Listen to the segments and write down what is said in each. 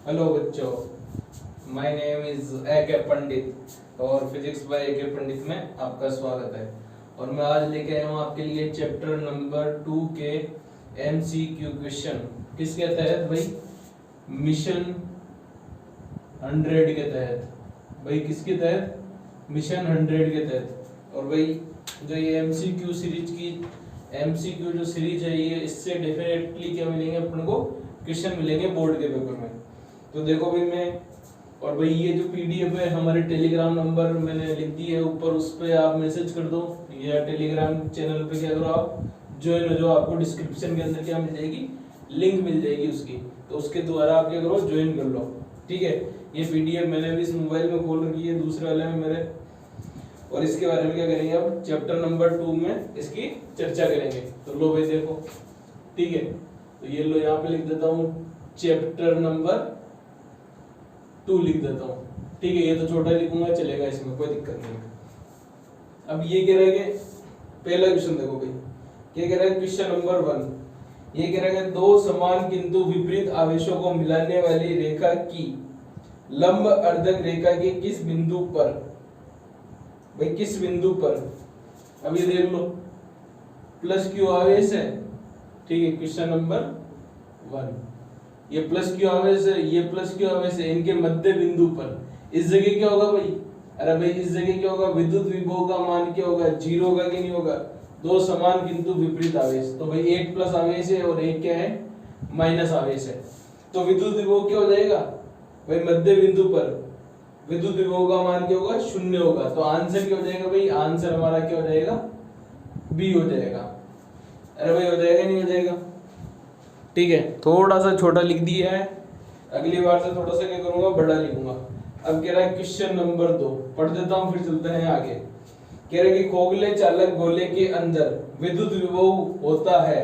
Hello बच्चों, my name is a के पंडित और फिजिक्स बाय ए के पंडित में आपका स्वागत है। और मैं आज लेके आया हूँ आपके लिए चैप्टर नंबर 2 के एमसीक्यू क्वेश्चन। किसके तहत भाई? मिशन 100 के तहत। भाई किसके तहत? मिशन 100 के तहत। और भाई जो ये एमसीक्यू सीरीज की एमसीक्यू जो सीरीज है ये इससे डेफिनेटली क्या मिलेंगे अपन को? क्वेश्चन मिलेंगे बोर्ड के पेपर में। तो देखो भाई और भाई ये जो पीडीएफ है हमारे टेलीग्राम नंबर मैंने लिख दी है ऊपर, उस पे आप मैसेज कर दो या टेलीग्राम चैनल पे क्या करो आप ज्वाइन हो जाओ। आपको डिस्क्रिप्शन के अंदर क्या मिल जाएगी? लिंक मिल जाएगी उसकी, तो उसके द्वारा आप क्या करो? ज्वाइन कर लो। ठीक है, ये पीडीएफ मैंने भी इस मोबाइल में खोल रखी है, दूसरे वाले में मेरे। और इसके बारे में क्या करेंगे अब चैप्टर नंबर 2 में इसकी चर्चा करेंगे। तो लो भाई देखो, ठीक है, तो ये लो यहाँ पे लिख देता हूँ चैप्टर नंबर 2 लिख देता हूँ। ठीक है, ये तो छोटा लिखूंगा चलेगा, इसमें कोई दिक्कत नहीं है। अब ये कह रहा है कि पहला क्वेश्चन देखो भाई, क्या कह रहा है? क्वेश्चन नंबर 1 ये कह रहा है दो समान किंतु विपरीत आवेशों को मिलाने वाली रेखा की लंब अर्धक रेखा के किस बिंदु पर, भाई किस बिंदु पर? अब ये देख लो, प्लस क्यू आवेश है। ठीक है, क्वेश्चन नंबर 1 ये प्लस क्यू आवेश है, ये प्लस क्यू आवेश है, इनके मध्य बिंदु पर इस जगह क्या होगा भाई? अरे भाई इस जगह क्या होगा? विद्युत विभव का मान क्या होगा? 0 होगा कि नहीं होगा? दो समान किंतु विपरीत आवेश, तो भाई एक प्लस आवेश है और एक क्या है? माइनस आवेश है। तो विद्युत विभव क्या हो जाएगा भाई? मध्य बिंदु पर विद्युत विभव का मान क्या होगा? 0 होगा। तो आंसर क्या हो जाएगा भाई? आंसर हमारा क्या हो जाएगा? बी हो जाएगा। अरे भाई हो जाएगा नहीं हो जाएगा? ठीक है, थोड़ा सा छोटा लिख दिया है, अगली बार से थोड़ा सा क्या करूंगा? बड़ा लिखूंगा। अब कह रहा है क्वेश्चन नंबर 2 पढ़ देता हूं, फिर चलते हैं आगे। कह रहा है कि खोखले चालक गोले के अंदर विद्युत विभव होता है।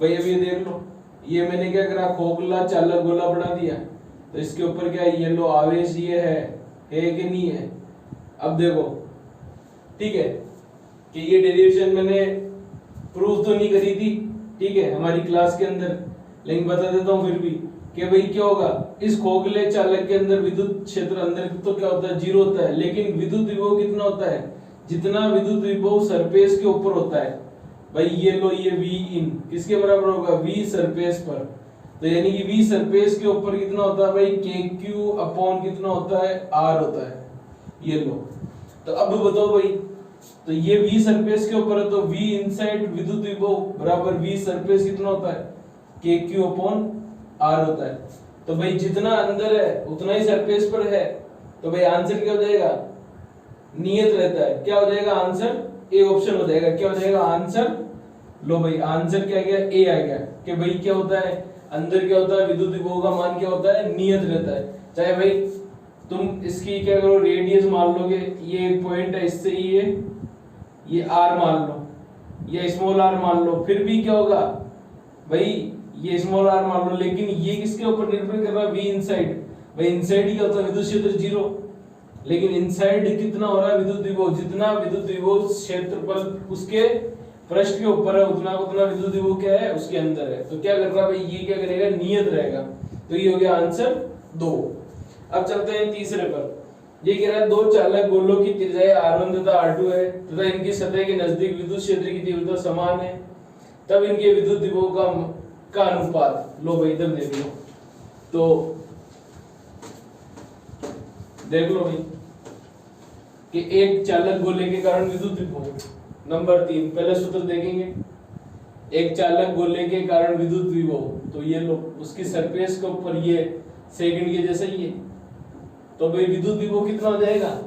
भाई अब ये देख लो, ये मैंने क्या करा? खोखला चालक गोला बना दिया, तो इसके ऊपर क्या है? ये लो आवेश ये है कि नहीं है? अब देखो, ठीक है, कि ये डेरिवेशन मैंने प्रूव तो नहीं करी थी, ठीक है, हमारी क्लास के अंदर, लेकिन बता देता हूं फिर भी कि भाई क्या होगा? इस खोखले चालक के अंदर विद्युत क्षेत्र अंदर तो क्या होता है? 0 होता है, लेकिन विद्युत विभव कितना होता है? जितना विद्युत विभव सरफेस के ऊपर होता है। भाई ये लो, ये V इन किसके बराबर होगा? V सरफेस पर। तो यानी कि V सरफेस के ऊपर कितना होता है भाई? KQ अपॉन कितना होता है? R होता है। ये लो, तो अब बताओ भाई, तो ये V सरफेस के ऊपर है, तो V इनसाइड विद्युत विभव बराबर V सरफेस कितना होता है? KQ अपॉन R होता है। तो भाई जितना अंदर है उतना ही सरफेस पर है, तो भाई आंसर क्या हो जाएगा? नियत रहता है। क्या हो जाएगा आंसर? ए ऑप्शन हो जाएगा। क्या हो जाएगा आंसर? लो भाई आंसर क्या आ गया? ए आ गया। कि भाई क्या होता है अंदर? क्या होता है? विद्युत विभव का मान क्या होता है? नियत रहता है। चाहे भाई तुम इसकी क्या करो? रेडियस मान लोगे, ये एक पॉइंट है, इससे ये आर मान लो, ये स्मॉल आर मान लो, फिर भी क्या होगा भाई? ये स्मॉल आर मान लो, लेकिन ये किसके ऊपर निर्भर कर रहा है? V inside. भाई इनसाइड ही होता है विद्युत क्षेत्र 0, लेकिन इनसाइड कितना हो रहा है विद्युत विभव? जितना विद्युत विभव क्षेत्रफल उसके पृष्ठ के ऊपर है उतना उतना विद्युत विभव क्या है? उसके अंदर है। तो क्या कर रहा है भाई? ये क्या करेगा? नियत रहेगा। तो ये हो गया आंसर 2। अब चलते हैं तीसरे पर। ये कह रहा है दो चालक गोलों की त्रिज्या R1 तथा R2 है तथा इनकी सतह के नजदीक विद्युत क्षेत्र की तीव्रता समान है, तब इनके विद्युत विभव का अनुपात। लो भाई इधर देख लो, तो देख लो भाई कि एक चालक गोले के कारण विद्युत विभव। नंबर 3 पहले सूत्र देखेंगे। एक चालक गोले के कारण विद्युत विभव, तो ये लो उसकी सरफेस के ऊपर ये सेकंड के जैसे ही है, तो भाई विद्युत विभव कितना हो जाएगा?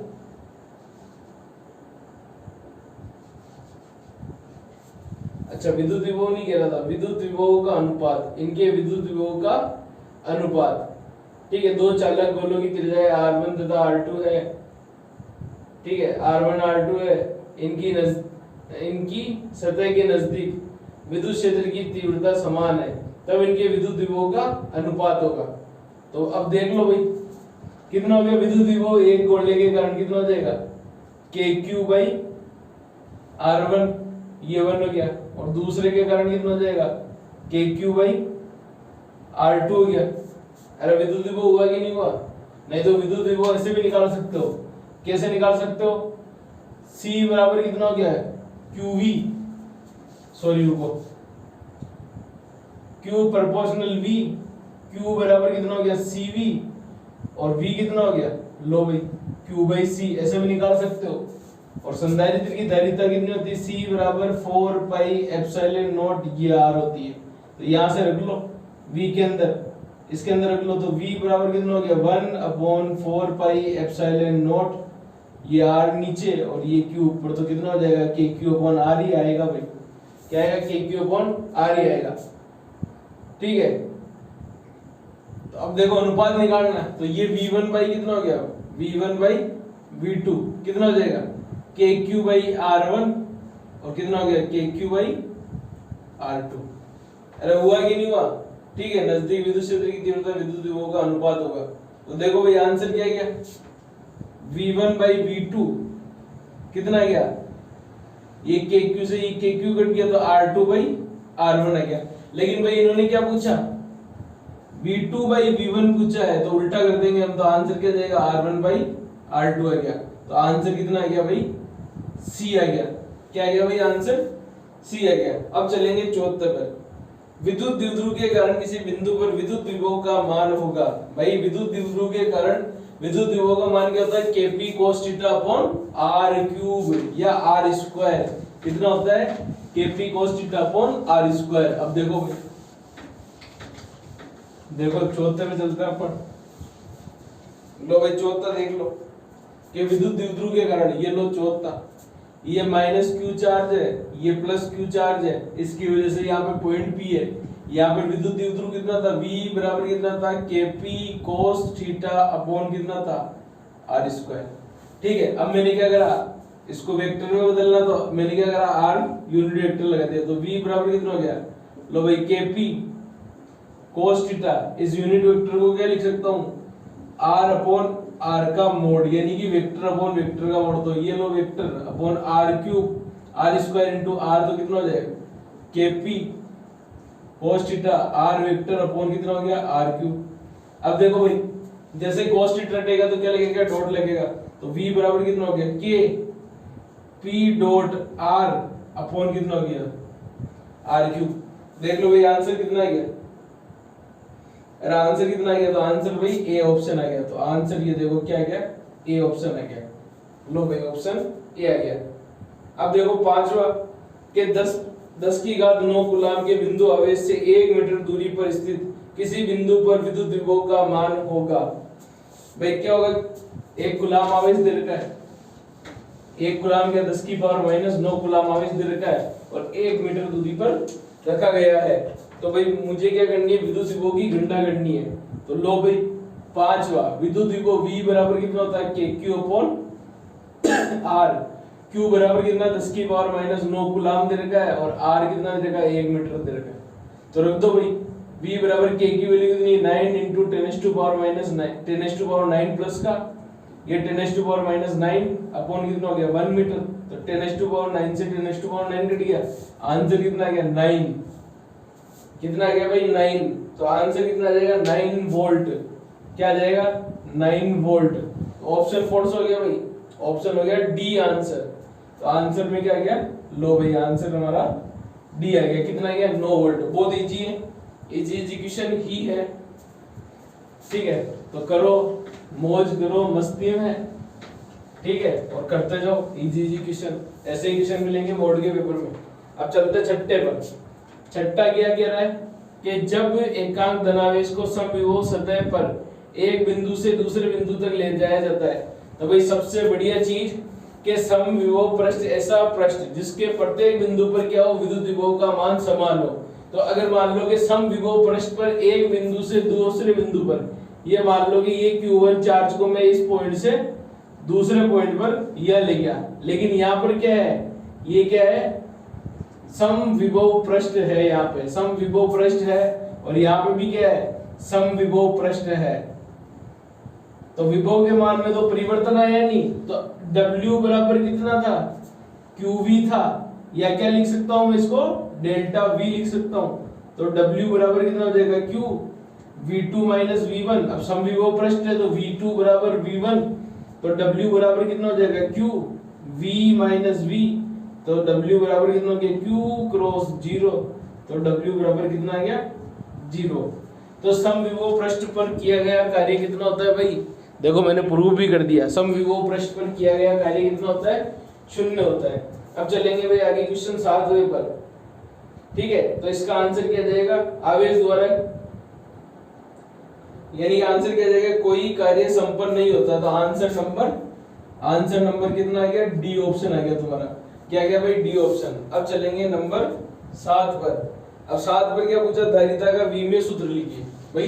अच्छा विद्युत विभव नहीं कह रहा था, विद्युत विभव का अनुपात, इनके विद्युत विभव का अनुपात। ठीक है, दो चालक गोलों की त्रिज्या R1 तथा R2 है। ठीक है, R1 R2 है, इनकी सतह के नजदीक विद्युत क्षेत्र की तीव्रता समान है, तब इनके विद्युत विभव का अनुपात होगा। तो अब देख लो भाई कितना हो गया विद्युत विभव? एक गोले के कारण कितना हो जाएगा? KQ बाई R1, ये 1 हो गया, और दूसरे के कारण कितना हो जाएगा? KQ बाई R2 हो गया। अरे विद्युत विभव हुआ कि नहीं हुआ? नहीं तो विद्युत विभव ऐसे भी निकाल सकते हो। कैसे निकाल सकते हो? C बराबर कितना हो गया है? QV, सॉरी रुको, Q प्रोपोर्शनल V, Q बराबर कितना हो गया? CV, और V कितना हो गया? लो भाई Q/C, ऐसे भी निकाल सकते हो। और संधारित्र की धारिता कितनी होती है? C बराबर 4 पाई एप्सिलॉन नॉट, ये R होती है। तो यहाँ से रख लो V के अंदर, इसके अंदर रख लो, तो V बराबर कितना हो गया? 1/4 पाई एप्सिलॉन नॉट, ये R नीचे और ये Q ऊपर, तो कितना हो जाएगा? KQ/R ही आएगा भाई। क्या आएगा? KQ/R ही आएगा। ठीक है, तो अब देखो अनुपात निकालना है, तो ये V1 बाई कितना हो गया? V1 बाई V2 कितना हो जाएगा? KQ/R1, और कितना हो गया? KQ/R2। अरे हुआ कि नहीं हुआ? ठीक है, नजदीक विद्युत क्षेत्र की तीव्रता विद्युत विभव का अनुपात होगा। तो देखो भाई आंसर क्या गया? V1/V2 कितना गया? ये KQ से ये KQ कट गया, तो R2/R1 आ गया। लेकिन भाई इन्होंने क्या पूछा? V2/V1 पूछा है, तो उल्टा कर देंगे हम, तो आंसर क्या जाएगा? R1/R2 आ गया। तो आंसर कितना आ गया भाई? C आ गया। क्या आ गया भाई? आंसर C आ गया। अब चलेंगे 74 पर। विद्युत द्विध्रुव के कारण किसी बिंदु पर विद्युत विभव का मान होगा। भाई विद्युत द्विध्रुव के कारण विद्युत विभव का मान क्या होता है? Kp cos theta upon r cube या r स्क्वायर। कितना होता है? Kp cos theta upon r square. अब देखो भाई, देखो 74 में चलते हैं अपन। लो भाई 74 देख लो कि विद्युत द्विध्रुव के कारण, ये लो 74, ये माइनस क्यू चार्ज है, ये प्लस क्यू चार्ज है, इसकी वजह से यहाँ पे पॉइंट P है। यहाँ पे विद्युत द्विध्रुव कितना था? V बराबर कितना था? Kp cos थीटा अपॉन कितना था? R square. ठीक है, अब मैंने क्या करा? इसको वेक्टर में बदलना, तो मैंने क्या करा? R यूनिट वेक्टर लगा दिया, तो V बराबर कितना हो गया? लो भाई Kp cos थीटा, इस यूनिट वेक्टर को क्या लिख सकता हूँ? R अपॉन R का मोड, यानी कि वेक्टर अपॉन वेक्टर का मोड। तो ये लो vector upon R cube, R square into R, तो कितना हो जाएगा? Kp cos theta R vector upon कितना हो गया? R cube. अब देखो भाई, जैसे cos थीटा हटेगा तो क्या लगेगा? डॉट लगेगा, तो V बराबर कितना हो गया? K P dot R upon कितना हो गया? R cube. देख लो भाई आंसर कितना आ गया? अरे आंसर कितना आ गया? तो आंसर भाई ए ऑप्शन आ गया। तो आंसर ये देखो क्या आ गया? ए ऑप्शन आ गया। लो भाई ऑप्शन ए आ गया। अब देखो पांचवा के 10 की घात 9 कूलाम के बिंदु आवेश से 1 मीटर दूरी पर स्थित किसी बिंदु पर विद्युत विभव का मान होगा। भाई क्या होगा? 1 कूलाम आवेश दे रखा है, 1 कूलाम के 10 की पावर माइनस 9 कूलाम आवेश दे रखा है और 1 मीटर दूरी पर रखा गया है। तो भाई मुझे क्या करनी है? विद्युत विभव की गणना करनी है। तो लो भाई पांचवा, विद्युत विभव V बराबर कितना होता है? KQ upon R। Q बराबर कितना? 10 की पावर माइनस 9 कूलाम दे रखा है और R कितना दे रखा है? 1 मीटर दे रखा है। तो रख दो भाई, V बराबर K की वैल्यू कितनी है? 9 into 10 to power minus 9, 10 to power 9 plus का ये 10 टू पावर माइनस 9 अपॉन कितना हो गया? 1 मीटर। तो 10 टू पावर 9 से 10 टू पावर 9 कट गया, आंसर कितना आ गया? 9। कितना आ गया भाई? 9। तो आंसर कितना आ जाएगा? 9 वोल्ट। क्या आ जाएगा? 9 वोल्ट। तो ऑप्शन फोर्स हो गया भाई, ऑप्शन हो गया डी आंसर। तो आंसर में क्या आ गया? लो भाई आंसर हमारा डी आ गया। कितना आ गया? 9 वोल्ट। बहुत इजी है, इजी एजुकेशन ही है। ठीक है, तो करो, मौज करो, मस्ती में। ठीक है, और करते जाओ इजी एजुकेशन। ऐसे ही क्वेश्चन मिलेंगे बोर्ड के पेपर में। अब चलते छठे पर। छठा क्या कह रहा है कि जब एकांक धनावेश को समविभव सतह पर एक बिंदु से दूसरे बिंदु तक ले जाया जाता है, तो भाई सबसे बढ़िया चीज कि समविभव पृष्ठ ऐसा पृष्ठ जिसके प्रत्येक बिंदु पर क्या हो? विद्युत विभव का मान समान हो। तो अगर मान लो कि समविभव पृष्ठ पर एक बिंदु से दूसरे बिंदु पर, ये मान लो कि ये Q1 चार्ज को मैं इस पॉइंट से दूसरे पॉइंट पर यह ले गया, लेकिन यहाँ पर क्या है? ये क्या है? समविभव पृष्ठ है। यहाँ पे समविभव पृष्ठ है और यहाँ पे भी क्या है? समविभव पृष्ठ है। तो विभव के मान में तो परिवर्तन आया नहीं, तो W बराबर कितना था? QV था, या क्या लिख सकता हूं मैं इसको? डेल्टा V लिख सकता हूं। तो W बराबर कितना हो जाएगा? Q V2 minus V1। अब समविभव पृष्ठ है तो V2 बराबर V1, तो W बराबर कितना हो जाएगा Q V माइनस V, तो W बराबर कितना हो गया Q क्रॉस 0, तो W बराबर कितना आ गया 0। तो समविभव पृष्ठ पर किया गया कार्य कितना होता है भाई, देखो मैंने प्रूव भी कर दिया, समविभव पृष्ठ पर किया गया कार्य कितना होता है, 0 होता है। अब चलेंगे भाई आगे क्वेश्चन 7वें पर, ठीक है। तो इसका आंसर क्या जाएगा, आवेश द्वारा, यानी आंसर क्या जाएगा, कोई कार्य संपन्न नहीं होता, तो आंसर नंबर कितना आ गया, डी ऑप्शन आ गया तुम्हारा। क्या गया भाई, डी ऑप्शन। अब चलेंगे नंबर 7 पर। अब 7 पर क्या पूछा, धारिता का विमीय सूत्र लिखिए। भाई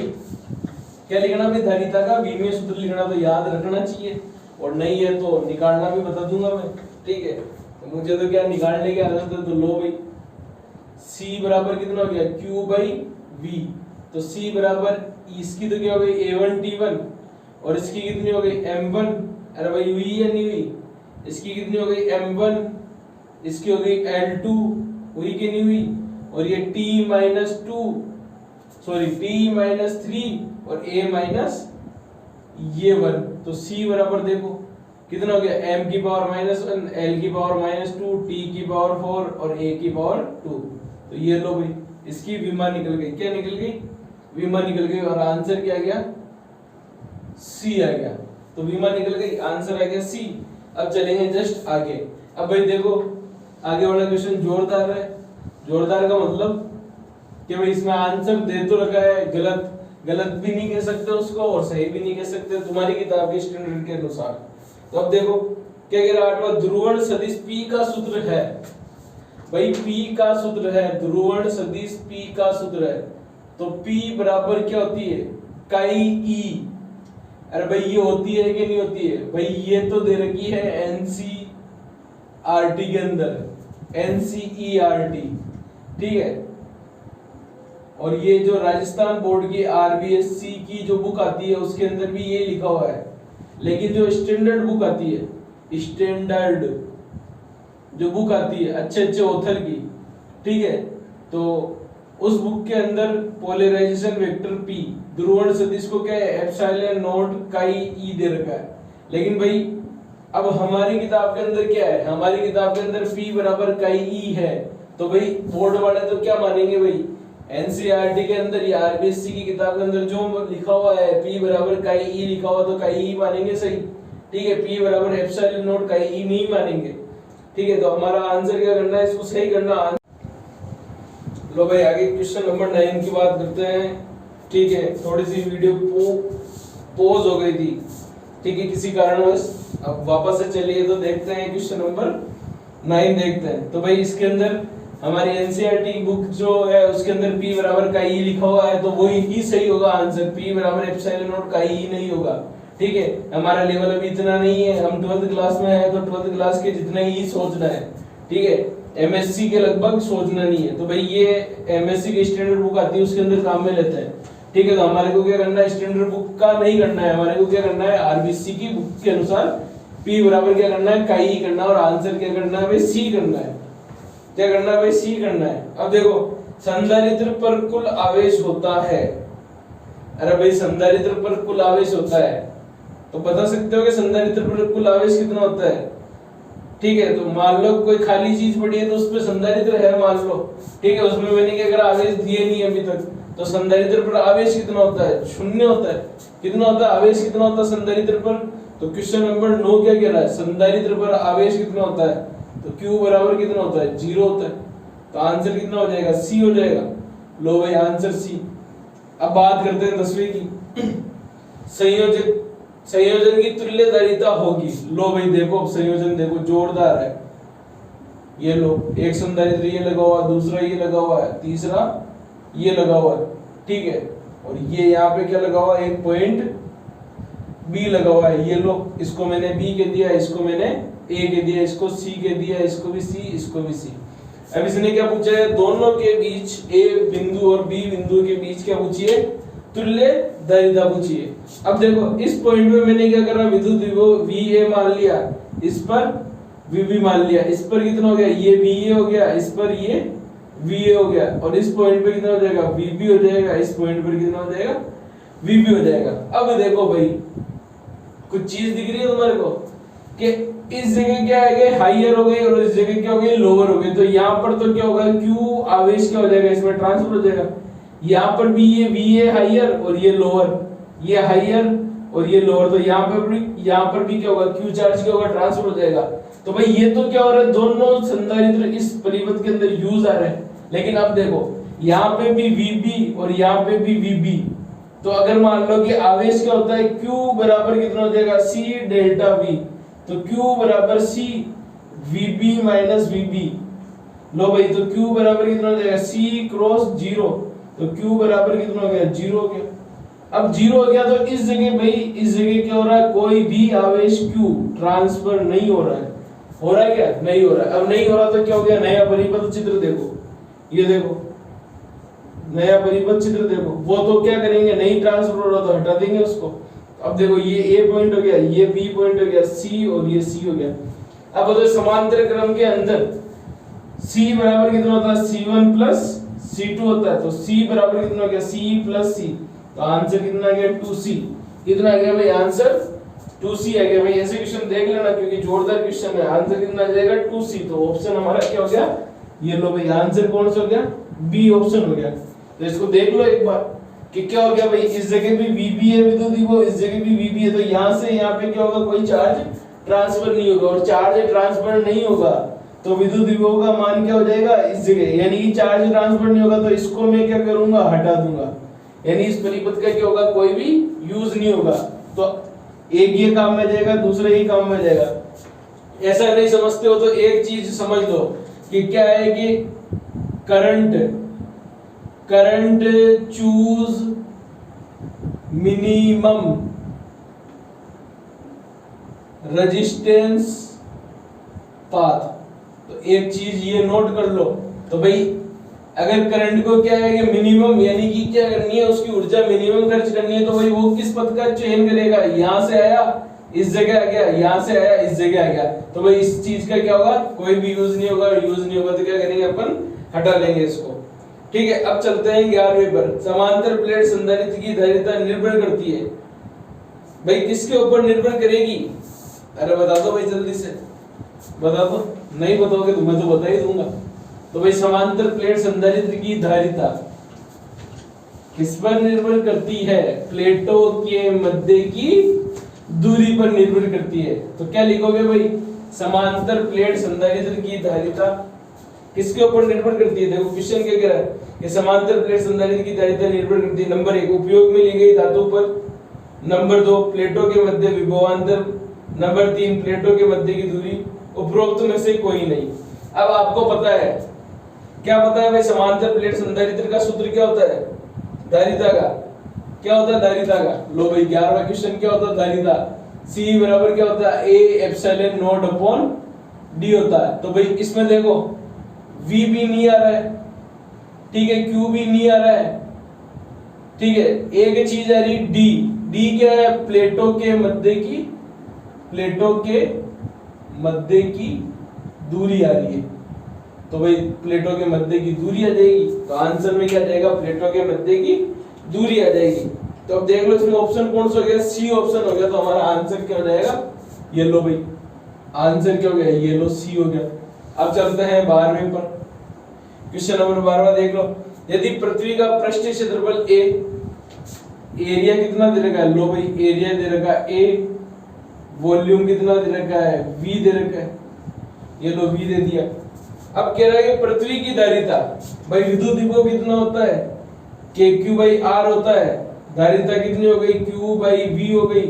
क्या लिखना भाई, धारिता का विमीय सूत्र लिखना, तो याद रखना चाहिए, और नहीं है तो निकालना भी बता दूंगा मैं, ठीक है। तो मुझे तो क्या निकालने की आदत है, तो लो भाई C बराबर कितना हो गया Q बाई V, तो C बराबर इसकी तो क्या हो गई A1 T1, और इसकी कितनी हो गई M1, अरे भाई हुई या नहीं हुई, इसकी कितनी हो गई M1, इसकी हो गई L2, हुई कि नहीं हुई, और ये T minus 2 sorry T minus 3 और A माइनस ये 1, तो C बराबर देखो कितना हो गया M की पावर माइनस 1, L की पावर माइनस 2, T की पावर 4 और A की पावर 2, तो ये लो भाई इसकी विमा निकल गई, क्या निकल गई, विमा निकल गई, और आंसर क्या आ गया, C आ गया। तो विमा निकल गई, आंसर आ गया C। अब चलेंगे जस्ट आगे। अब भाई देखो आगे वाला क्वेश्चन जोरदार है। जोरदार का मतलब कि भाई इसमें आंसर दे तो रखा है, गलत भी नहीं कह सकते उसको और सही भी नहीं कह सकते तुम्हारी किताब के स्टैंडर्ड के अनुसार। तो अब देखो क्या कह रहा है, 8वां ध्रुवण सदिश P का सूत्र है। भाई P का सूत्र है, ध्रुवण सदिश P का सूत्र है, तो P बराबर क्या होती है, काई E। अरे भाई ये होती है कि नहीं होती है, भाई ये तो दे रखी है NCERT के अंदर, NCERT, ठीक है। और ये जो राजस्थान बोर्ड की RBSC की जो बुक आती है उसके अंदर भी ये लिखा हुआ है, लेकिन जो स्टैंडर्ड बुक आती है, स्टैंडर्ड जो बुक आती है अच्छे ऑथर की, ठीक है, तो उस बुक के अंदर पोलराइजेशन वेक्टर P ध्रुवण सदिश को क्या है, एप्सिलॉन नॉट काई E दे रखा है। लेकिन भाई अब हमारी किताब के अंदर क्या है, हमारी किताब के अंदर P बराबर काई E है, तो भाई बोर्ड वाले तो क्या मानेंगे भाई, NCERT के अंदर या RBSC की किताब के अंदर जो लिखा हुआ है P बराबर काई E लिखा हुआ तो काई E मानेंगे, सही, ठीक है। P बराबर एप्सिलॉन नॉट काई E नहीं मानेंगे, ठीक है। तो हमारा आंसर क्या करना है, इसको सही करना। लो भाई आगे क्वेश्चन नंबर 9 की बात करते हैं, ठीक है। थोड़ी सी वीडियो पॉज हो गई थी, ठीक है, किसी कारणवश। अब वापस से चलिए तो देखते हैं क्वेश्चन नंबर 9 देखते हैं। तो भाई इसके अंदर हमारी NCERT की बुक जो है उसके अंदर P बराबर काई E लिखा हुआ है, तो वही ही सही होगा आंसर, P बराबर एप्सिलॉन नॉट काई E नहीं होगा, ठीक है। हमारा लेवल अभी इतना नहीं है, हम 12th क्लास में है, तो 12th क्लास के जितना ही सोचना है, ठीक है। MSc के लगभग सोचना नहीं है, तो भाई ये MSc की स्टैंडर्ड बुक आती है उसके अंदर काम में लेते हैं, ठीक है। तो हमारे को क्या करना है, स्टैंडर्ड बुक का नहीं करना है, हमारे को क्या करना है, RBSC की बुक के अनुसार P बराबर क्या करना है, काई E करना, और आंसर क्या करना है भाई, C करना है। क्या करना है भाई, C करना है। अब देखो संधारित्र पर कुल आवेश होता है, अरे भाई संधारित्र पर कुल आवेश होता है, तो बता सकते हो कि संधारित्र पर कुल आवेश कितना होता है, ठीक है। तो मान लो कोई खाली चीज पड़ी है तो उस पे संधारित्र है मान लो, ठीक है, उसमें मैंने क्या करा, आवेश दिए नहीं अभी तक, तो संधारित्र पर आवेश कितना होता है, 0 होता है। कितना होता है आवेश, कितना होता है संधारित्र पर, तो क्वेश्चन नंबर 9 क्या कह रहा है, संधारित्र पर आवेश कितना होता है, तो Q बराबर कितना होता है, 0 होता है, तो आंसर कितना हो जाएगा, C हो जाएगा। लो भाई आंसर C। अब बात करते हैं 10वीं की। संयोजन की तुल्य धारिता होगी। लो भाई देखो संयोजन देखो जोरदार है, ये लो एक संधारित्र ये लगा हुआ, दूसरा ये लगा हुआ है, तीसरा ये लगा हुआ है, ठीक है, और ये यहाँ पे क्या लगा हुआ है, एक पॉइंट B लगा हुआ है, ये लो इसको मैंने B के दिया, इसको मैंने A के दिया, इसको C के दिया, इसको भी C, इसको भी C। अब इसने क्या पूछा है, दोनों के बीच A बिंदु और B बिंदु के बीच क्या पूछिए, तुल्य धारिता पूछिए। अब देखो इस पॉइंट पे मैंने क्या करा, विद्युत विभव VA मान लिया, इस पर VB मान लिया, इस पर कितना हो गया, ये VA हो गया, इस पर ये VA हो गया, और इस पॉइंट पे कितना हो जाएगा, VB हो जाएगा, इस पॉइंट पर कितना हो जाएगा, VB हो जाएगा। अब देखो भाई कुछ चीज दिख रही है तुम्हारे को कि इस जगह क्या है, हाइयर हो गई और इस जगह क्या हो गई, लोअर हो गई। तो यहाँ पर तो क्या होगा, Q आवेश क्या हो जाएगा, इसमें ट्रांसफर हो जाएगा। यहाँ पर भी ये V है हाइयर और ये लोअर, ये हाइयर और ये लोअर, तो यहाँ पर भी क्या होगा, Q चार्ज क्या होगा, ट्रांसफर हो जाएगा। तो भाई ये तो क्या हो रहा है, दोनों संधारित्र इस परिपथ के अंदर यूज आ रहे हैं। लेकिन अब देखो यहाँ पे भी VB और यहाँ पे भी VB, तो अगर मान लो कि आवेश क्या होता है, Q बराबर कितना हो जाएगा, C डेल्टा V। तो Q बराबर C VB माइनस VB। लो भाई तो Q बराबर कितना हो जाएगा, C क्रॉस 0। तो Q बराबर कितना हो गया, 0 हो गया। अब 0 हो गया तो इस जगह भाई, इस जगह क्या हो रहा है, कोई भी आवेश Q ट्रांसफर नहीं हो रहा है। हो रहा है क्या, नहीं हो रहा है। अब नहीं हो रहा तो क्या हो गया, नया परिपथ चित्र देखो, ये देखो नया परिपथ चित्र देखो। वो तो क्या करेंगे, नहीं ट्रांसफर हो रहा तो हटा देंगे उसको। अब देखो ये A पॉइंट हो गया, ये B पॉइंट हो गया, C और ये C हो गया। अब बताओ समांतर क्रम के अंदर C बराबर कितना होता है, C1 प्लस C2 होता है। तो C बराबर कितना हो गया, C प्लस C। तो आंसर कितना आ गया, 2C। कितना आ गया भाई, आंसर 2C आ गया। भाई ऐसे क्वेश्चन देख लेना क्योंकि जोरदार क्वेश्चन है। आंसर कितना आ जाएगा, 2C। तो ऑप्शन हमारा क्या हो गया, ये लो भाई आंसर कौन सा हो गया, बी ऑप्शन हो गया। तो इसको देख लो एक बार कि क्या हो गया भाई, इस जगह भी VB है विद्युत विभव, इस जगह भी VB है। तो यहाँ से यहाँ पे क्या होगा, कोई चार्ज ट्रांसफर नहीं होगा, और चार्ज ट्रांसफर नहीं होगा तो विद्युत विभव का मान क्या हो जाएगा, इस जगह, यानी कि चार्ज ट्रांसफर नहीं होगा तो इसको मैं क्या करूंगा, हटा दूंगा। यानी इस परिपथ का क्या होगा, कोई भी यूज नहीं होगा। तो एक ये काम में जाएगा, दूसरा ये काम में जाएगा। ऐसा नहीं समझते हो तो एक चीज समझ लो कि क्या है कि current choose minimum resistance path. तो एक चीज ये नोट कर लो। तो भाई अगर करंट को क्या है कि मिनिमम, यानी कि क्या करनी है, उसकी ऊर्जा मिनिमम खर्च करनी है, तो भाई वो किस पथ का चयन करेगा, यहां से आया इस जगह आ गया, यहां से आया इस जगह आ गया। तो भाई इस चीज का क्या होगा, कोई भी यूज नहीं होगा। यूज नहीं होगा तो क्या करेंगे, अपन हटा लेंगे इसको। ठीक है, अब चलते हैं 11वें पर। समांतर प्लेट संधारित्र की धारिता निर्भर करती है। भाई किसके ऊपर निर्भर करेगी, अरे बता दो भाई जल्दी से बता दो। नहीं बताओगे तो मैं तो बता ही दूंगा। तो भाई समांतर प्लेट संधारित्र की धारिता किस पर निर्भर करती है, प्लेटों के मध्य की दूरी पर निर्भर करती है। तो क्या लिखोगे भाई, समांतर प्लेट संधारित्र की धारिता किसके ऊपर निर्भर करती है। देखो क्वेश्चन क्या कह रहा है कि समांतर प्लेट संधारित्र की धारिता निर्भर करती है, नंबर 1 उपयोग में ली गई धातु पर, नंबर 2 प्लेटों के मध्य विभवांतर, नंबर 3 प्लेटों के मध्य की दूरी। उपरोक्त में से कोई नहीं। अब आपको पता है, क्या पता है भाई, समांतर प्लेट संधारित्र का सूत्र क्या होता है, धारिता का क्या होता है, धारिता का। लो भाई 11वां क्वेश्चन क्या होता है, धारिता C बराबर क्या होता है, A epsilon not upon D होता है। तो भाई इसमें देखो V भी नहीं आ रहा है, ठीक है, Q भी नहीं आ रहा है, ठीक है, एक चीज आ रही D क्या है, प्लेटों के मध्य की दूरी आ रही है। तो भाई प्लेटों के मध्य की दूरी आ जाएगी। तो आंसर में क्या जाएगा, प्लेटों के मध्य की दूरी आ जाएगी। तो अब देख लो इसमें ऑप्शन कौन सा हो गया, C ऑप्शन हो गया। तो हमारा आंसर क्या हो जाएगा, ये लो भाई आंसर क्या हो गया, ये लो C हो गया। अब चलते हैं 12वें पर। क्वेश्चन नंबर 12वां देख लो। यदि पृथ्वी का पृष्ठ क्षेत्रफल A, एरिया कितना दे रखा है, लो भाई एरिया दे रखा है A, वॉल्यूम कितना दे रखा है, V दे रखा है, ये लो V दे दिया। अब कह रहा है कि पृथ्वी की धारिता, भाई विद्युत विभव कितना होता है, KQ/R होता है। धारिता कितनी हो गई, Q/V हो गई।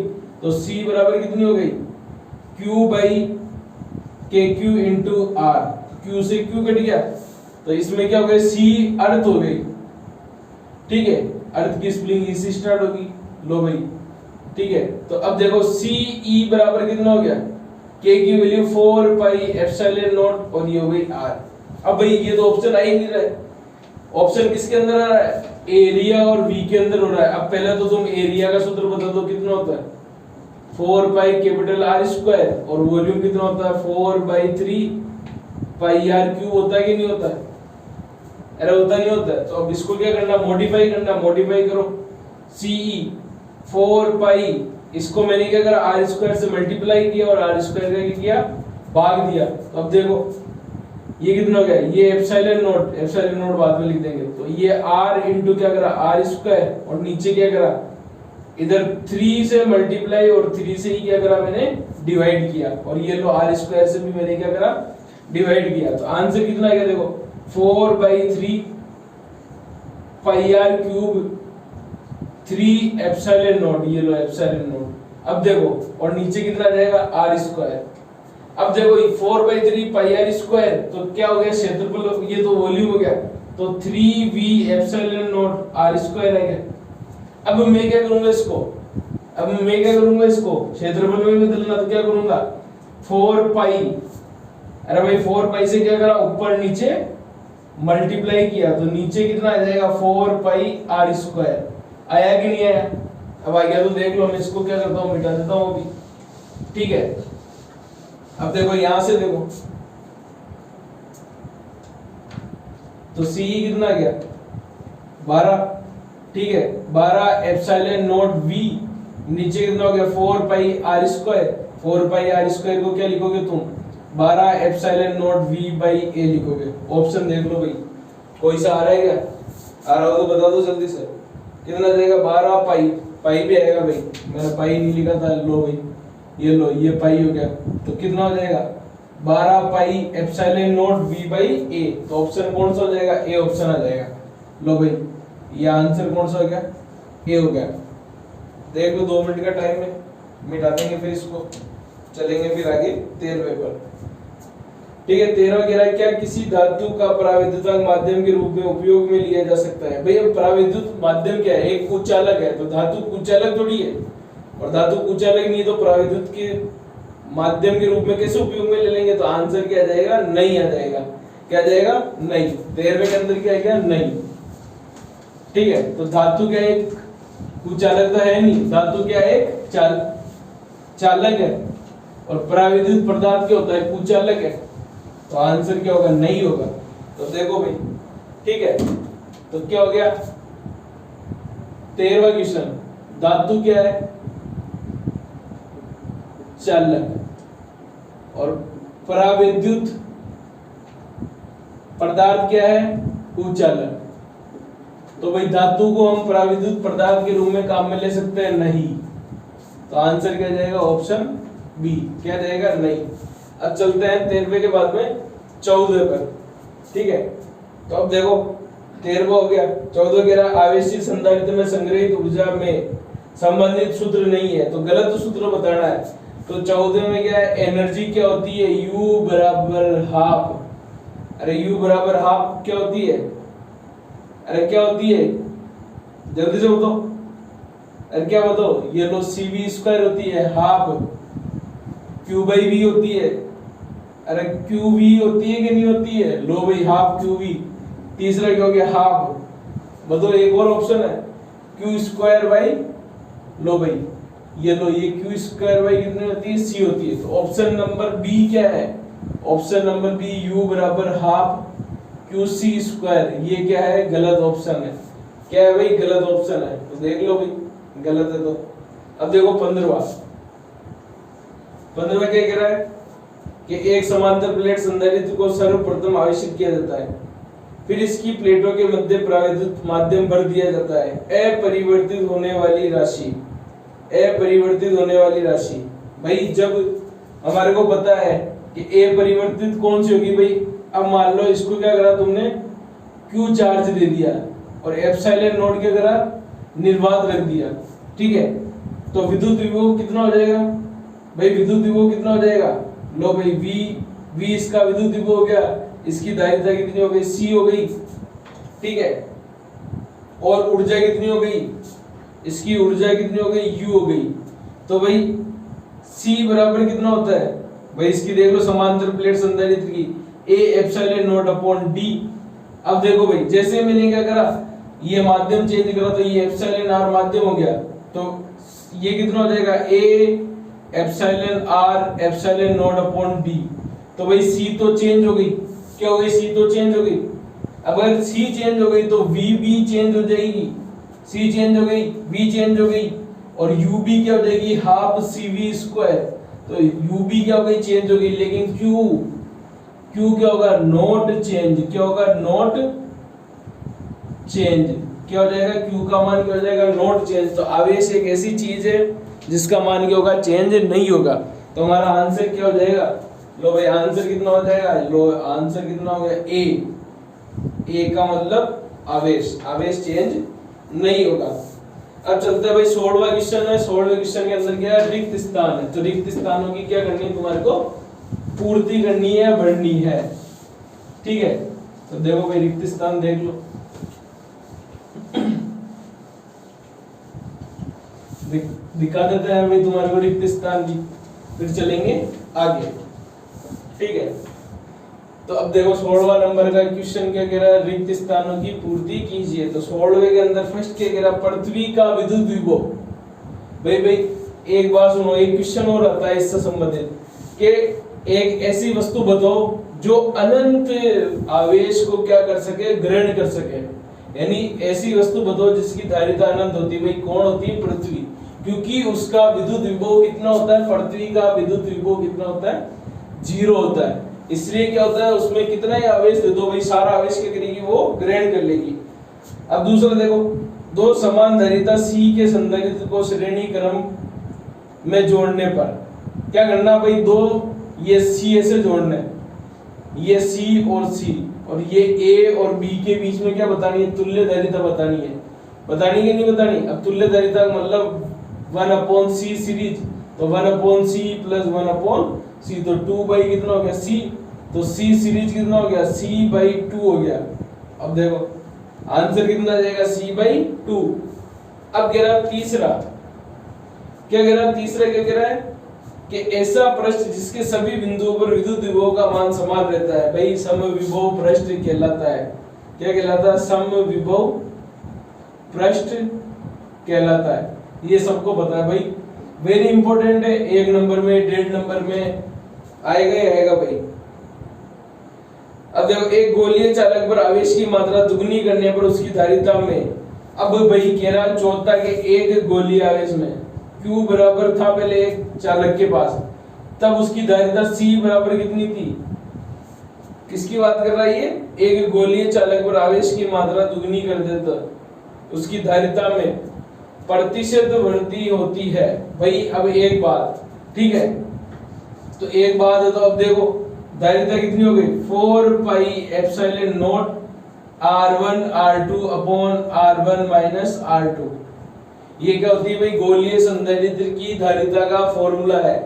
तो C बराबर कितनी हो गई, Q/KQ इंटू R। Q से Q कट गया तो इसमें क्या हो गया, C अर्थ हो गई, ठीक है, अर्थ की स्प्रिंग इसी स्टार्ट होगी। लो भाई ठीक है, तो अब देखो CE बराबर कितना हो गया, K की वैल्यू 4 पाई एप्सिलॉन नॉट और ये हो गई R। अब भाई ये तो ऑप्शन आ ही नहीं रहा है, ऑप्शन किसके अंदर आ रहा है, एरिया और V के अंदर हो रहा है। अब पहले तो तुम एरिया का सूत्र बता दो कितना होता है, 4 पाई कैपिटल R स्क्वायर, और वॉल्यूम कितना होता है 4/3 पाई R क्यूब होता है कि नहीं होता है, अरे होता नहीं होता है। तो अब इसको क्या करना, मॉडिफाई करना, मॉडिफाई करो CE 4 पाई, इसको मैंने क्या करा, आर स्क्वायर से मल्टीप्लाई किया और आर स्क्वायर का क्या किया, भाग दिया। तो अब देखो ये कितना हो गया, ये एप्सिलॉन नोट बाद में लिख देंगे। तो ये r इंटू क्या करा, आर स्क्वायर, और नीचे क्या करा, इधर 3 से मल्टीप्लाई और 3 से ही क्या करा मैंने, डिवाइड किया। और ये लो आर स्क्वायर से भी मैंने क्या करा, डिवाइड किया। तो आंसर कितना आएगा देखो, 4/3 पाई आर क्यूब 3 एप्सिलॉन नोट, ये लो एप्सिलॉन नोट। अब देखो और नीचे कितना आ जाएगा, आर स्क्वायर। अब देखो 4/3 पाई आर स्क्वायर, तो क्या हो गया क्षेत्रफल, ये तो वॉल्यूम हो गया, तो 3v epsilon note are square है क्या। अब मैं क्या करूंगा इसको, क्षेत्रफल में बदलना, तो क्या करूंगा 4 पाई, अरे भाई 4 पाई से क्या करा, ऊपर नीचे मल्टीप्लाई किया, तो नीचे कितना आ जाएगा 4 पाई आर स्क्वायर। आया कि नहीं आया, अब आ गया तो देख लो, मैं इसको क्या करता हूँ, मिटा देता हूँ अभी, ठीक है। अब देखो यहां से देखो, तो सी कितना आ गया 12, ठीक है, 12 एप्सिलॉन नोट वी, नीचे कितना हो गया 4 pi R square. 4 pi R square को क्या लिखोगे तुम, 12 epsilon naught V by A लिखोगे। ऑप्शन देख लो भाई, कोई सा आ रहा है क्या, आ रहा हो तो बता दो जल्दी से, कितना जाएगा 12 पाई, पाई भी आएगा भाई, मैंने पाई नहीं लिखा था, लो भाई ये लो, ये पाई हो गया, तो कितना हो जाएगा 12 pi epsilon naught V by A. तो ऑप्शन कौन सा हो जाएगा, ए ऑप्शन आ जाएगा। लो भाई ये आंसर कौन सा हो गया, ए हो गया। देख लो 2 मिनट का टाइम है, मिटा देंगे फिर इसको, चलेंगे फिर आगे 13वें पर, ठीक है। 13वां कह रहा है, क्या किसी धातु का पराविद्युतांक माध्यम के रूप में उपयोग में लिया जा सकता है। भाई अब पराविद्युत माध्यम क्या है, एक कुचालक है, तो धातु कुचालक थोड़ी है, और धातु कुचालक नहीं है, तो पराविद्युत के माध्यम के रूप में कैसे उपयोग में ले लेंगे। तो आंसर क्या आ जाएगा, नहीं आ जाएगा, क्या आ जाएगा, नहीं। 13वें के अंदर क्या है, नहीं, ठीक है। तो धातु क्या एक कुचालक तो है नहीं, धातु क्या एक चालक है, और पराविद्युत पदार्थ क्या होता है, कुचालक है। तो आंसर क्या होगा, नहीं होगा। तो देखो भाई, ठीक है, तो क्या हो गया 13वां क्वेश्चन, धातु क्या है, चालक, और पराविद्युत पदार्थ क्या है, कुचालक। तो भाई धातु को हम पराविद्युत पदार्थ के रूप में काम में ले सकते हैं, नहीं। तो आंसर क्या जाएगा, ऑप्शन बी, क्या जाएगा, नहीं। अब चलते हैं 13वें के बाद में 14वें पर, ठीक है। तो अब देखो 13वां हो गया, 14वां कह रहा आवेशित संधारित्र में संग्रहित ऊर्जा में संबंधित सूत्र नहीं है, तो गलत सूत्र बताना है। तो 14वें में क्या है, एनर्जी क्या होती है, U बराबर हाफ। अरे U बराबर हाफ क्या होती है, अरे क्या होती है, जल्दी से बताओ, अरे क्या बताओ, ये लो CV स्क्वायर होती है, हाफ Q बाई V होती है। अरे QV होती है कि नहीं होती है, लो भाई हाफ QV। तीसरा क्या हो गया, हाफ, बताओ एक और ऑप्शन है Q स्क्वायर बाई, लो भाई ये लो, ये Q स्क्वायर बाई कितनी होती है, C होती है। तो ऑप्शन नंबर बी क्या है, ऑप्शन नंबर बी U बराबर हाफ QC स्क्वायर, ये क्या है, गलत ऑप्शन है। क्या है भाई, गलत ऑप्शन है। तो देख लो भाई गलत है। तो अब देखो 15वां क्या कह रहा है कि एक समांतर प्लेट संधारित्र को सर्वप्रथम आवेशित किया जाता है, फिर इसकी प्लेटों के मध्य पराविद्युत माध्यम भर दिया जाता है। अपरिवर्तित होने वाली राशि, भाई जब हमारे को पता है कि अपरिवर्तित कौन सी होगी भाई, अब मान लो इसको क्या करा तुमने, Q चार्ज दे दिया और एप्सिलॉन नोट क्या करा, निर्वात रख दिया, ठीक है। तो विद्युत विभव कितना हो जाएगा भाई, विद्युत विभव कितना हो जाएगा, लो भाई V इसका विद्युत विभव हो गया, इसकी धारिता कितनी हो गई, C हो गई, ठीक है। और ऊर्जा कितनी हो गई, इसकी ऊर्जा कितनी हो गई, U हो गई। तो भाई C बराबर कितना होता है भाई, इसकी देख लो समांतर प्लेट संधारित्र की A epsilon naught upon D। अब देखो भाई जैसे मैंने क्या करा, ये माध्यम चेंज करा, तो ये एप्सिलॉन R माध्यम हो गया, तो ये कितना हो जाएगा, A epsilon R epsilon naught upon D। तो भाई C तो चेंज हो गई, क्या हो गई, C तो चेंज हो गई। अब अगर C चेंज हो गई तो V भी चेंज हो जाएगी, C चेंज हो गई, V चेंज हो गई, और यूबी क्या हो जाएगी हाफ CV स्क्वायर। तो यूबी क्या हो गई चेंज हो गई, लेकिन क्यू क्या होगा नॉट चेंज। क्या होगा नॉट चेंज। क्या हो जाएगा क्यू का मान क्या हो जाएगा नॉट चेंज। तो आवेश एक ऐसी चीज है जिसका मान क्या होगा चेंज नहीं होगा। तो हमारा आंसर क्या हो जाएगा, लो भाई आंसर कितना हो जाएगा, लो आंसर कितना हो गया ए का मतलब आवेश, आवेश चेंज नहीं होगा। अब चलते हैं भाई 16वां क्वेश्चन है। 16वें क्वेश्चन के अंदर क्या है रिक्त स्थान है। तो रिक्त स्थानों की क्या करनी है तुम्हारे को पूर्ति करनी है, भरनी है। ठीक है, तो देखो भाई रिक्त स्थान देख लो, दिखा देते हैं भाई तुम्हारे को रिक्त स्थान भी, फिर चलेंगे आगे। ठीक है, तो अब देखो 16वां नंबर का क्वेश्चन क्या कह रहा है, रिक्त स्थानों की पूर्ति कीजिए। तो 16वें के अंदर फर्स्ट क्या कह रहा है, पृथ्वी का विद्युत विभव। भाई एक बात सुनो, एक क्वेश्चन और आता है इससे संबंधित कि एक ऐसी वस्तु बताओ जो अनंत आवेश को क्या कर सके, ग्रहण कर सके। यानी ऐसी वस्तु बताओ जिसकी धारिता अनंत होती है। भाई कौन होती है, पृथ्वी, क्योंकि उसका विद्युत विभव कितना होता है, पृथ्वी का विद्युत विभव कितना होता है, 0 होता है। इसलिए क्या होता है उसमें कितना ही आवेश दे दो भाई सारा आवेश क्या करेगी, वो ग्रहण कर लेगी। अब दूसरा देखो, दो समान धारिता C के संधारित्र को श्रेणी क्रम में जोड़ने पर क्या करना भाई, दो ये C ऐसे जोड़ना है, ये C और C, और ये A और B के बीच में क्या बतानी है, तुल्य धारिता बतानी है। बतानी कि नहीं बतानी। अब तुल्य धारिता का मतलब 1/C सीरीज, तो 1/C प्लस 1/C, तो 2 बाई कितना हो गया C, तो C सीरीज कितना हो गया C/2 हो गया। अब देखो आंसर कितना आ जाएगा C/2। अब कह रहा तीसरा, क्या कह रहा तीसरा, क्या कह रहा है कि ऐसा पृष्ठ जिसके सभी बिंदुओं पर विद्युत विभव का मान समान रहता है। भाई समविभव पृष्ठ कहलाता है। क्या कहलाता है, समविभव पृष्ठ कहलाता है। ये सबको पता है भाई, वेरी इंपॉर्टेंट है। 1 नंबर में 1.5 नंबर में आएगा ही आएगा भाई। अब देखो एक गोलीय चालक पर आवेश की मात्रा दुगनी करने पर उसकी धारिता में, अब भाई कह रहा चौथा के एक गोलीय आवेश में Q बराबर था पहले एक चालक के पास, तब उसकी धारिता C बराबर कितनी थी। किसकी बात कर रहा है ये, एक गोलीय चालक पर आवेश की मात्रा दुगनी कर देता उसकी धारिता में प्रतिशत वृद्धि होती है। भाई अब एक बात, ठीक है, तो एक बात है, तो अब देखो धारिता कितनी हो गई 4 pi epsilon not R1 R2 upon R1 minus R2। ये क्या होती है भाई, गोलीय संधारित्र की धारिता का फॉर्मूला है।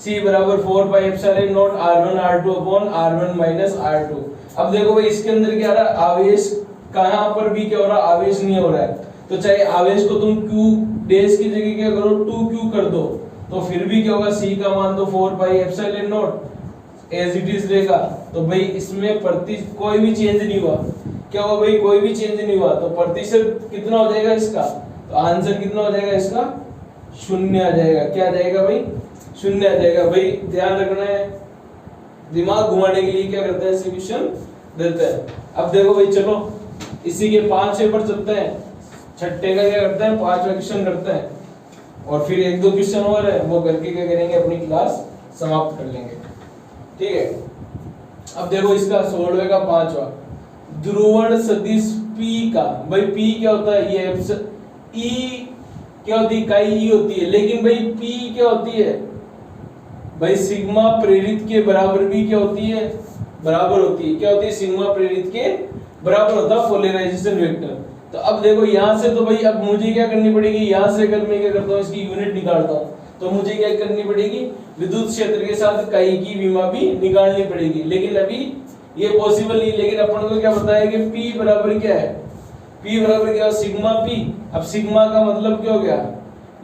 C बराबर 4 pi epsilon not R1 R2 upon R1 minus R2। अब देखो भाई इसके अंदर क्या रहा, आवेश कहां पर भी क्या हो रहा, आवेश नहीं हो रहा है। तो चाहे आवेश को तुम Q डैश की जगह क्या करो 2Q कर दो, तो फिर भी क्या होगा, C का मान तो 4 pi epsilon nought as it is रहेगा। तो भाई इसमें कोई भी चेंज नहीं हुआ। क्या हुआ भाई, कोई भी चेंज नहीं हुआ। तो प्रतिशत कितना हो जाएगा इसका, तो आंसर कितना हो जाएगा इसका 0 आ जाएगा। क्या आ जाएगा भाई, 0 आ जाएगा। भाई ध्यान रखना है, दिमाग घुमाने के लिए क्या करते हैं, सॉल्यूशन देते हैं। अब देखो भाई चलो इसी के 5 पर चलते हैं। छठे का क्या करते हैं, 5वां क्वेश्चन करते हैं, और फिर 1-2 क्वेश्चन और है वो करके क्या करेंगे, अपनी क्लास समाप्त कर लेंगे। ठीक है, अब देखो इसका 16वें का 5वां, ध्रुवण सदिश P का, भाई P क्या होता है, ये E क्या होती है, इकाई E होती है, लेकिन भाई P क्या होती है भाई, सिग्मा प्रेरित के बराबर भी क्या होती है, बराबर होती है। क्या होती है, सिग्मा प्रेरित के बराबर होता है पोलराइजेशन वेक्टर। तो अब देखो यहां से, तो भाई अब मुझे क्या करनी पड़ेगी, यहां से अगर मैं क्या करता हूं इसकी यूनिट निकालता हूं, तो मुझे क्या करनी पड़ेगी, विद्युत क्षेत्र के साथ इकाई की विमा भी निकालनी पड़ेगी। लेकिन अभी ये पॉसिबल नहीं। लेकिन अपन को क्या पता है कि P बराबर क्या है, P बराबर क्या, सिग्मा P। अब सिग्मा का मतलब क्या हो गया,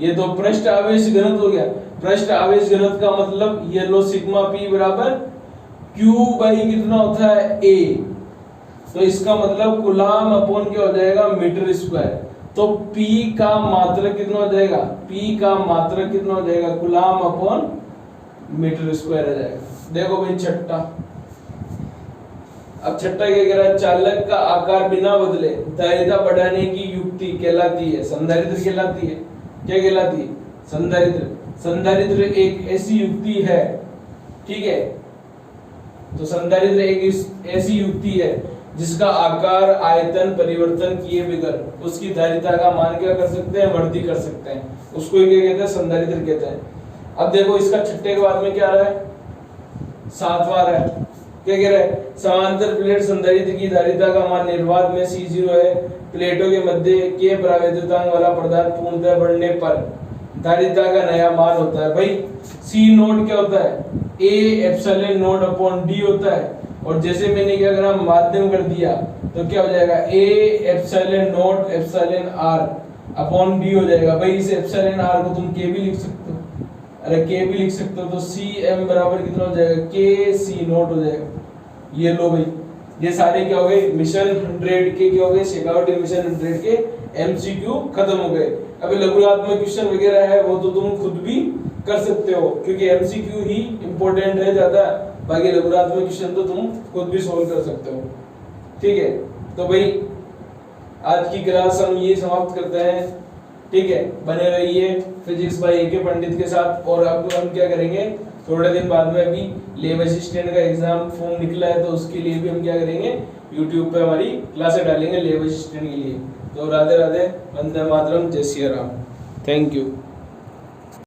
ये तो पृष्ठ आवेश घनत्व हो गया। पृष्ठ आवेश घनत्व का मतलब ये लो सिग्मा P बराबर Q बाई कितना होता है A। तो इसका मतलब कूलाम अपॉन क्या हो जाएगा, मीटर स्क्वायर। तो P का मात्रक कितना हो जाएगा, P का मात्रक कितना हो जाएगा, कूलाम अपॉन मीटर स्क्वायर आ जाएगा। देखो भाई छठा, अब छठा क्या कह रहा है, चालक का आकार बिना बदले धारिता बढ़ाने की युक्ति कहलाती है, संधारित्र कहलाती है। क्या कहलाती है, संधारित्र, संधारित्र एक ऐसी युक्ति है, ठीक है। तो संधारित्र एक ऐसी युक्ति है जिसका आकार आयतन परिवर्तन किए बगैर उसकी धारिता का मान क्या कर सकते हैं, वृद्धि कर सकते हैं, उसको क्या कहते हैं, संधारित्र कहते हैं। अब देखो इसका छठे के बाद में क्या आ रहा है, सातवां है, क्या कह रहा है, समांतर प्लेट संधारित्र की धारिता का मान निर्वात में C0 है। प्लेटों के मध्य के परावैद्युतांक वाला पदार्थ पूर्णतः बढ़ने पर धारिता का नया मान होता है। भाई C नोट क्या होता है, A epsilon naught upon D होता है, और जैसे मैंने क्या करा, माध्यम कर दिया, तो क्या हो जाएगा, A epsilon note epsilon R upon D हो जाएगा। भाई इस एप्सिलॉन R को तुम K भी लिख सकते हो, अरे K भी लिख सकते हो, तो CM बराबर कितना हो जाएगा, K C नोट हो जाएगा। ये लो भाई, ये सारे क्या हो गए, मिशन 100 के क्या हो गए, शेखावटी मिशन 100 के MCQ खत्म हो गए। अभी लघुरात्मक क्वेश्चन वगैरह है वो तो तुम खुद भी कर सकते हो, क्योंकि MCQ ही इंपॉर्टेंट है ज्यादा, बाकी लघुरात्मक क्वेश्चन तो तुम खुद भी सोल्व कर सकते हो, ठीक है। तो भाई आज की क्लास हम ये समाप्त करते हैं, ठीक है। बने रहिए फिजिक्स बाय AK पंडित के साथ। और अब हम क्या करेंगे, थोड़े दिन बाद में अभी लैब असिस्टेंट का एग्जाम फॉर्म निकला है, तो उसके लिए भी हम क्या करेंगे, YouTube पे हमारी क्लासें डालेंगे लैब असिस्टेंट के लिए। तो राधे राधे, वंदे मातरम, जय श्री राम, थैंक यू।